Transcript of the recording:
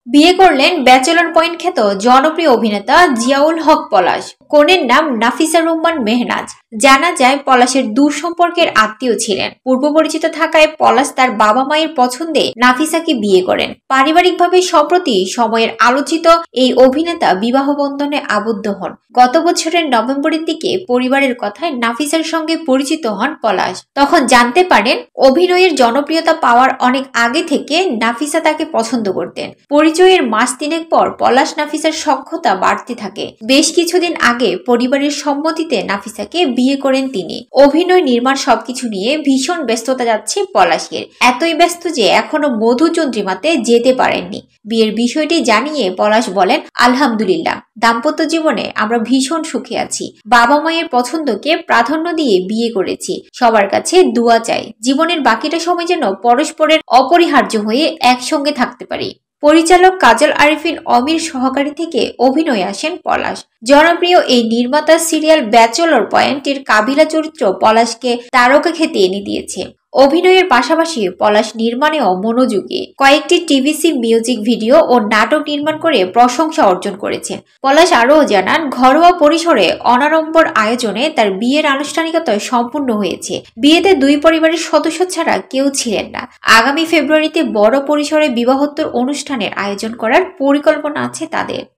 বিয়ে করলেন bachelor point খ্যাত জনপ্রিয় অভিনেতা জিয়াউল হক পলাশ। কনের নাম নাফিসা রহমান মেহনাজ। জানা যায় পলাশের দূর সম্পর্কের আত্মীয় ছিলেন। পূর্ব পরিচিত থাকায় পলাশ তার বাবা মায়ের পছন্দে নাফিসাকে বিয়ে করেন। পারিবারিকভাবে সম্প্রতি সময়ের আলোচিত এই অভিনেতা বিবাহ বন্ধনে আবদ্ধ হন। গত বছরের নভেম্বরের দিকে পরিবারের কথায় নাফিসার সঙ্গে পরিচিত হন পলাশ। তখন জানতে পারেন অভিনয়ের জনপ্রিয়তা পাওয়ার অনেক আগে থেকে নাফিসা তাকে পছন্দ করতেন। পরিচয়ের মাস তিনেক পর পলাশ নাফিসার সখ্যতা বাড়তে থাকে। বেশ কিছুদিন আগে পরিবারের সম্মতিতে নাফিসাকে বিয়ে করেন তিনি। অভিনয়, নির্মাণ সবকিছু নিয়ে ভীষণ ব্যস্ততা যাচ্ছে পলাশের। এতই ব্যস্ত যে এখনো মধুচন্দ্রিমাতে যেতে পারেননি। বিয়ের বিষয়টি জানিয়ে পলাশ বলেন, আলহামদুলিল্লাহ, দাম্পত্য জীবনে আমরা ভীষণ সুখে আছি। বাবা মায়ের পছন্দকে প্রাধান্য দিয়ে বিয়ে করেছি। সবার কাছে দোয়া চাই জীবনের বাকিটা সময় যেন পরস্পরের অপরিহার্য হয়ে একসঙ্গে থাকতে পারি। পরিচালক কাজল আরিফিন অমির সহকারী থেকে অভিনয়ে আসেন পলাশ। জনপ্রিয় এই নির্মাতা সিরিয়াল ব্যাচেলর পয়েন্টের কাবিলা চরিত্র পলাশকে তারকা খ্যাতি এনে দিয়েছে। অভিনয়ের পাশাপাশি পলাশ নির্মাণেও মনোযোগী। কয়েকটি টিভিসি, মিউজিক ভিডিও ও নাটক নির্মাণ করে প্রশংসা অর্জন করেছেন। পলাশ আরও জানান, ঘরোয়া পরিসরে অনাড়ম্বর আয়োজনে তার বিয়ের আনুষ্ঠানিকতা সম্পূর্ণ হয়েছে। বিয়েতে দুই পরিবারের সদস্য ছাড়া কেউ ছিলেন না। আগামী ফেব্রুয়ারিতে বড় পরিসরে বিবাহোত্তর অনুষ্ঠানের আয়োজন করার পরিকল্পনা আছে তাদের।